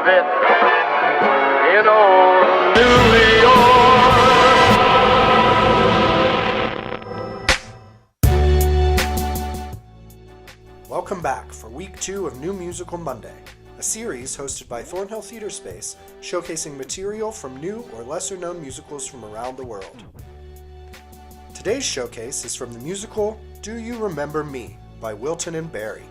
of it in old New York. Welcome back for week 2 of New Musical Monday, a series hosted by Thornhill Theatre Space showcasing material from new or lesser known musicals from around the world. Today's showcase is from the musical Do You Remember Me by Wilton and Barry.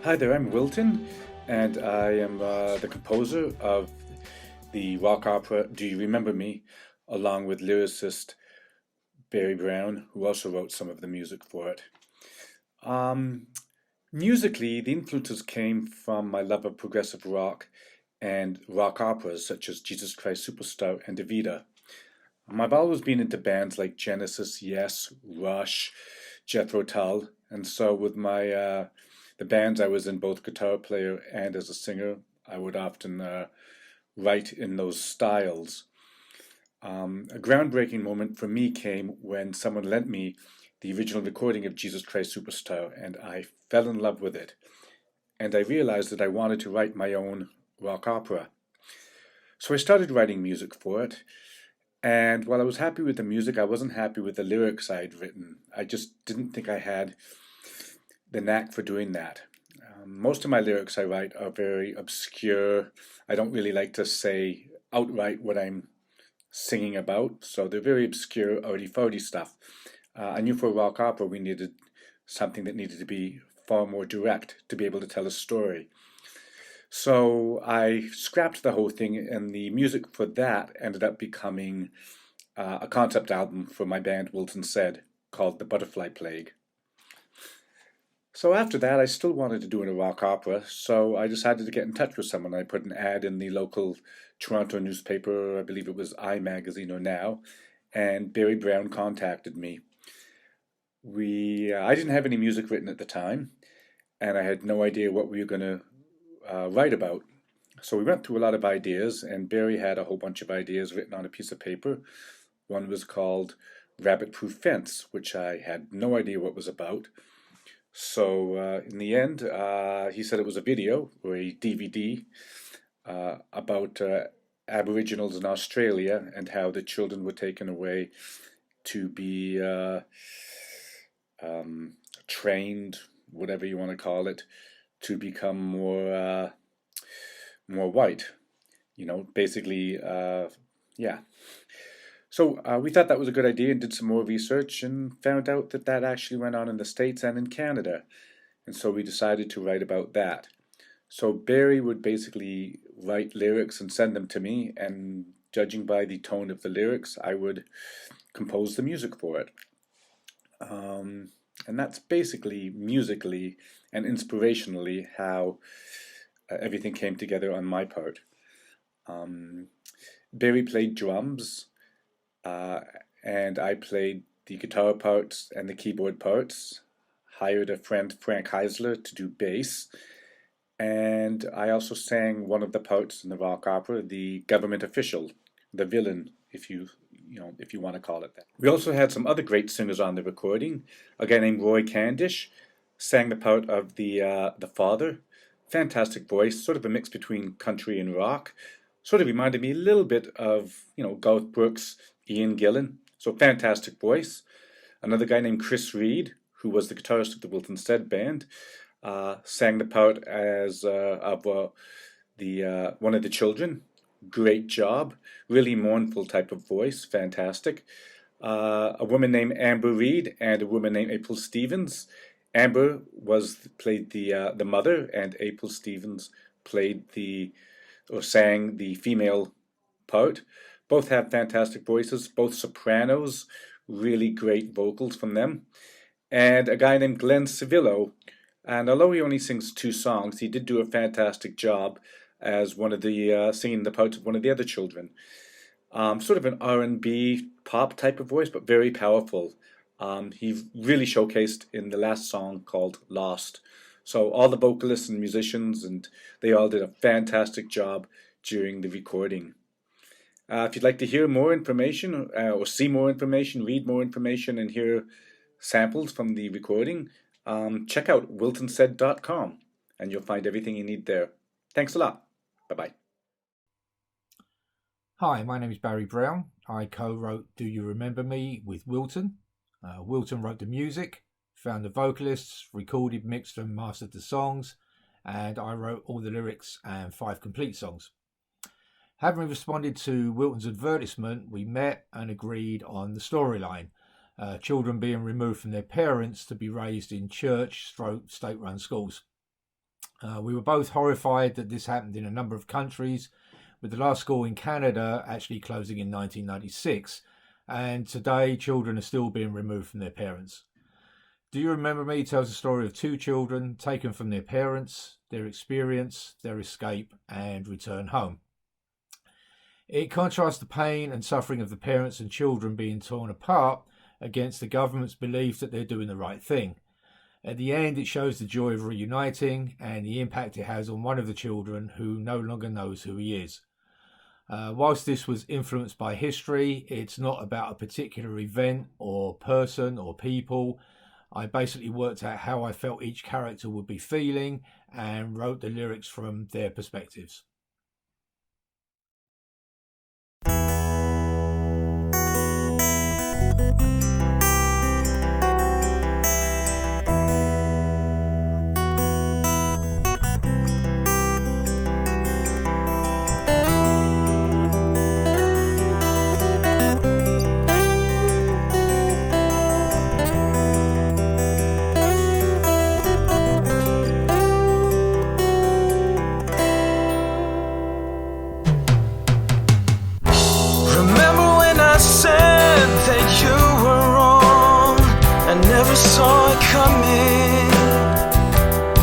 Hi there, I'm Wilton, and I am the composer of the rock opera Do You Remember Me, along with lyricist Barry Brown, who also wrote some of the music for it. Musically, the influences came from my love of progressive rock and rock operas such as Jesus Christ Superstar and Evita. I've always been into bands like Genesis, Yes, Rush, Jethro Tull, and so with my the bands I was in, both guitar player and as a singer, I would often write in those styles. A groundbreaking moment for me came when someone lent me the original recording of Jesus Christ Superstar, and I fell in love with it. And I realized that I wanted to write my own rock opera. So I started writing music for it, and while I was happy with the music, I wasn't happy with the lyrics I had written. I just didn't think I had the knack for doing that. Most of my lyrics I write are very obscure. I don't really like to say outright what I'm singing about, so they're very obscure, arty-farty stuff. I knew for a rock opera we needed something that needed to be far more direct to be able to tell a story. So I scrapped the whole thing, and the music for that ended up becoming a concept album for my band Wilton Said, called The Butterfly Plague. So after that, I still wanted to do a rock opera, so I decided to get in touch with someone. I put an ad in the local Toronto newspaper, I believe it was I Magazine or Now, and Barry Brown contacted me. I didn't have any music written at the time, and I had no idea what we were going to write about. So we went through a lot of ideas, and Barry had a whole bunch of ideas written on a piece of paper. One was called Rabbit Proof Fence, which I had no idea what was about. So in the end, he said it was a video or a DVD about Aboriginals in Australia and how the children were taken away to be trained, whatever you want to call it, to become more white. Basically, yeah. So we thought that was a good idea and did some more research and found out that that actually went on in the States and in Canada. And so we decided to write about that. So Barry would basically write lyrics and send them to me, and judging by the tone of the lyrics, I would compose the music for it. And that's basically musically and inspirationally how everything came together on my part. Barry played drums, and I played the guitar parts and the keyboard parts. Hired a friend, Frank Heisler, to do bass. And I also sang one of the parts in the rock opera, the government official, the villain, if you want to call it that. We also had some other great singers on the recording. A guy named Roy Candish sang the part of the father. Fantastic voice, sort of a mix between country and rock. Sort of reminded me a little bit of, Garth Brooks, Ian Gillan. So fantastic voice. Another guy named Chris Reed, who was the guitarist of the Wilton Said band, sang the part as of one of the children. Great job. Really mournful type of voice. Fantastic. A woman named Amber Reed and a woman named April Stevens. Amber played the mother, and April Stevens sang the female part. Both have fantastic voices, both sopranos, really great vocals from them. And a guy named Glenn Civillo, and although he only sings 2 songs, he did do a fantastic job as one of the singing the parts of one of the other children. Sort of an R&B pop type of voice, but very powerful. He really showcased in the last song called Lost. So all the vocalists and musicians, and they all did a fantastic job during the recording. If you'd like to hear more information or see more information, read more information, and hear samples from the recording, check out wiltonsaid.com. and you'll find everything you need there. Thanks a lot. Bye-bye. Hi, my name is Barry Brown. I co-wrote Do You Remember Me with Wilton. Wilton wrote the music, found the vocalists, recorded, mixed and mastered the songs, and I wrote all the lyrics and 5 complete songs. Having responded to Wilton's advertisement, we met and agreed on the storyline. Children being removed from their parents to be raised in church/state-run schools. We were both horrified that this happened in a number of countries, with the last school in Canada actually closing in 1996, and today children are still being removed from their parents. Do You Remember Me tells the story of 2 children taken from their parents, their experience, their escape, and return home. It contrasts the pain and suffering of the parents and children being torn apart against the government's belief that they're doing the right thing. At the end, it shows the joy of reuniting and the impact it has on one of the children who no longer knows who he is. Whilst this was influenced by history, it's not about a particular event or person or people. I basically worked out how I felt each character would be feeling and wrote the lyrics from their perspectives. Saw it coming.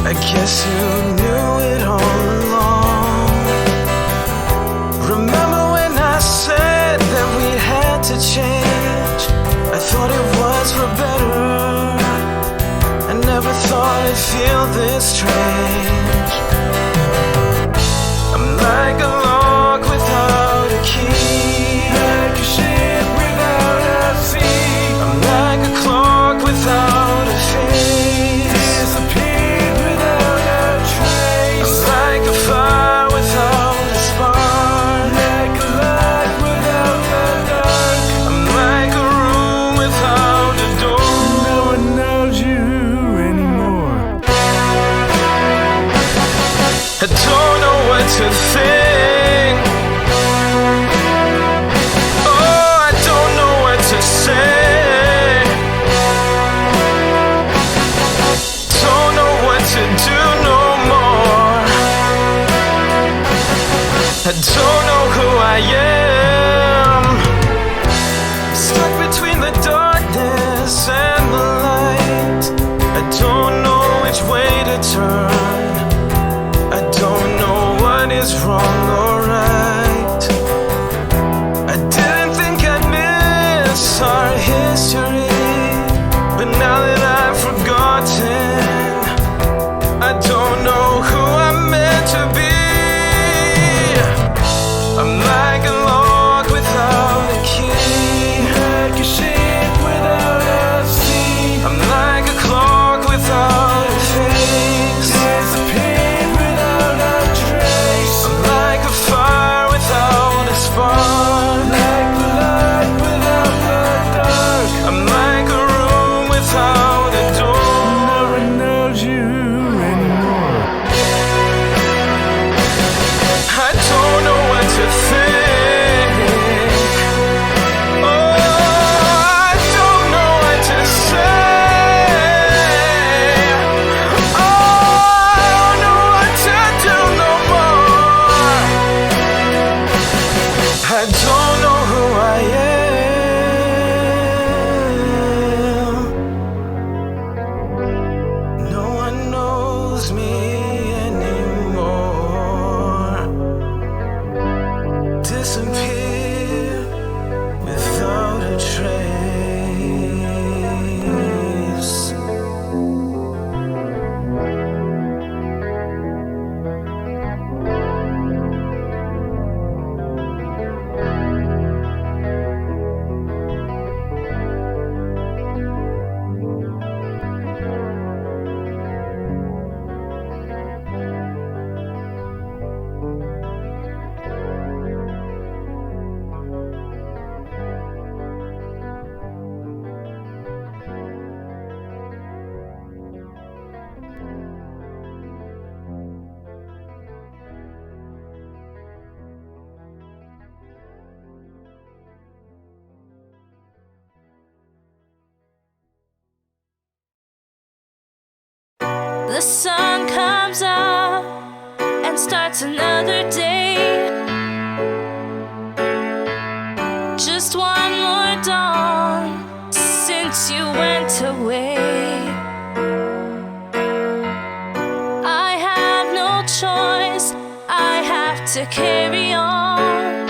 I guess you knew it all along. Remember when I said that we had to change? I thought it was for better. I never thought I'd feel this strange. I'm like a log without a key, like a ship without a sea. I'm like a clock without a face, disappeared without a trace. I'm like a fire without a spark, like a light without the dark. I'm like a room without a door. No one knows you anymore. I don't know what to think. Oh, I don't know what to say. To do no more. I don't know who I am. Stuck between the darkness and the light. I don't know which way to turn. I don't know what is wrong or right. I didn't think I'd miss our history, but now that I've forgotten, I don't know who I'm meant to be. I'm like a log without a key, like a ship without a sea. I'm like a clock without a face, disappeared without a trace. I'm like a fire without a spark, like the light without the dark. I'm like a room without a door. No one knows you. I don't know what to think. Oh, I don't know what to say. Oh, I don't know what to do no more. I don't know who I am. No one knows me anymore. Disappear without a trace. the sun comes up and starts another day. Just one more dawn since you went away. I have no choice, I have to carry on.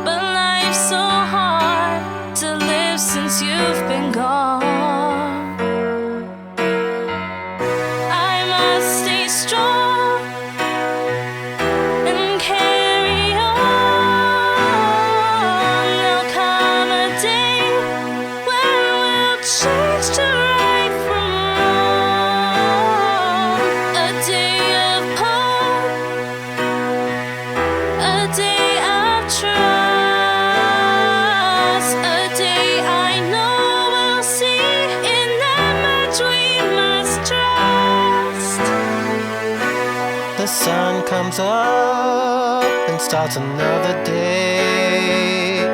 But life's so hard to live since you've been gone. I must stay strong and carry on. There'll come a day when we'll change to right from wrong. A day of hope, a day of trust, a day I know we'll see in that much we must trust. The sun comes up and starts another day.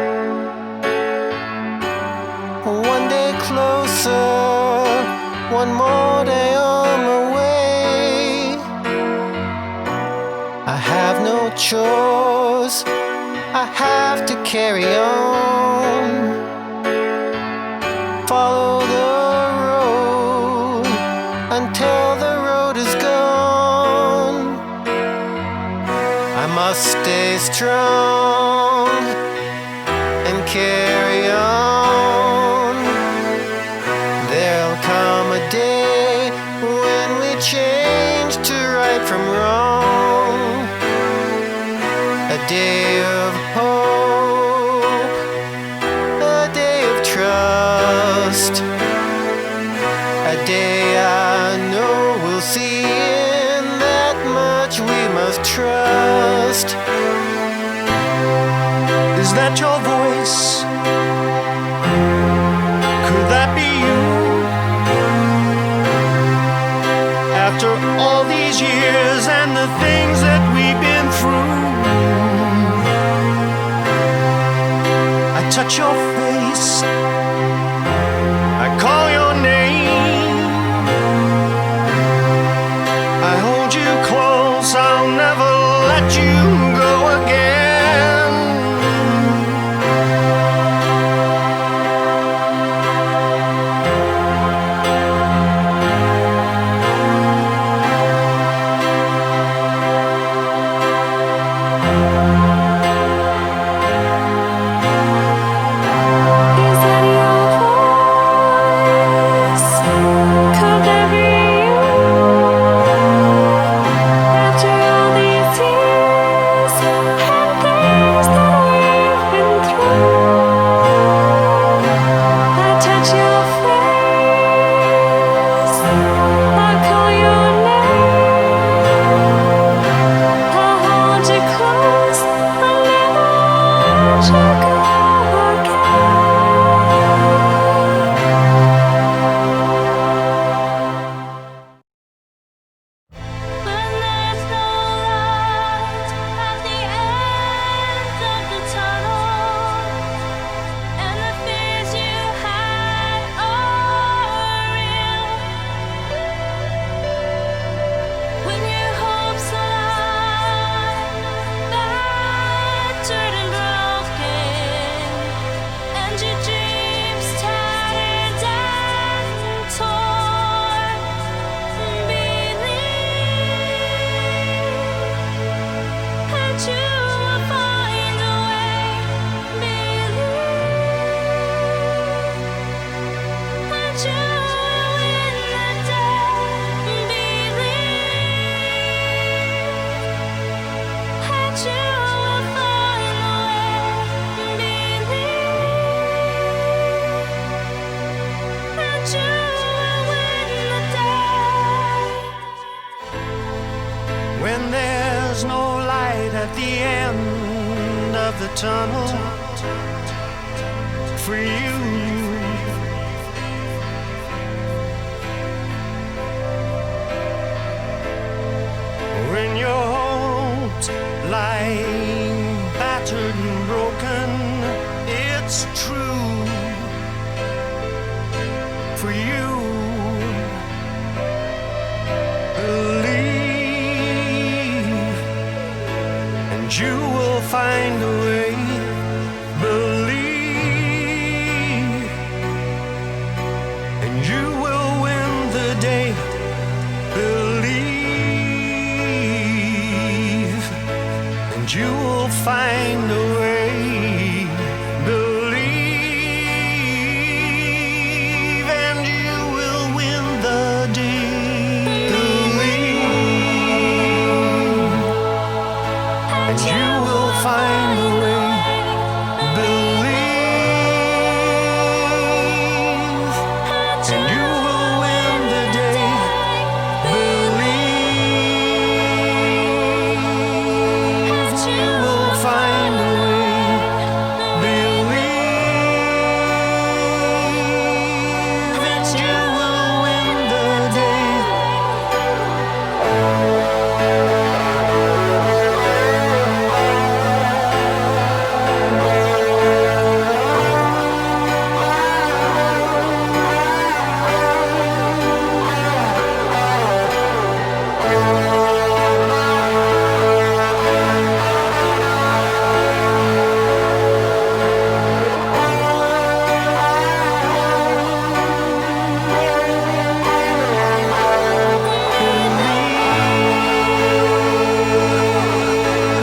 One day closer, one more day on my way. I have no choice, I have to carry on. Follow the road until the road is gone. I must stay strong and carry on. There'll come a day when we change to right from wrong. A day of hope, a day of trust, a day I know we'll see in that much we must trust. Is that your voice? Could that be you? After all these years and the things that we've been through, I touch your face, I call your name, I hold you close, I'll never let you go again. Is that your voice? Could that be you? After all these years and things that we've been through, I touch your face, I call your name, I'll hold you close, I'll never let you go again. When there's no light at the end of the tunnel, and the fears you had are real, when your hopes lie battered and broken, and your dreams tattered and torn, believe that you will find a way. Believe that you will win the day. Believe that you will find a way. Believe that you will win the day. When there's no light at the end of the tunnel for you, when your hopes lie battered and broken, it's true for you. Believe, and you will find a way. Believe, and you will win the day. Believe, and you will find a way. Believe, and you will win the day. Believe, and you will find a way. Believe, and you will win the day. Believe, and you will find a way. Believe, and you will win the day.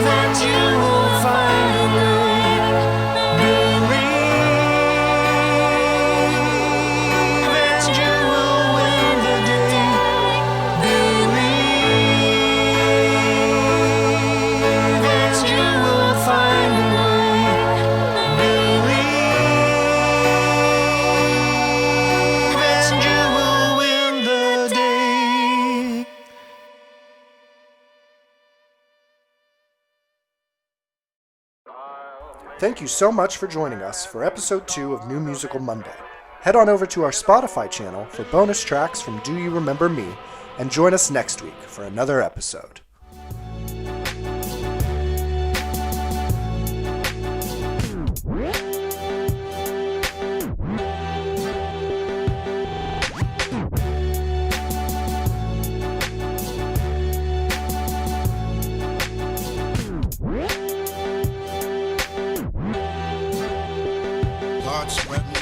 That you will find a way. Believe, and you will win the day. Believe, and you will find a way. Believe, and you will win the day. Thank you so much for joining us for episode 2 of New Musical Monday. Head on over to our Spotify channel for bonus tracks from Do You Remember Me, and join us next week for another episode. Blood, sweat, and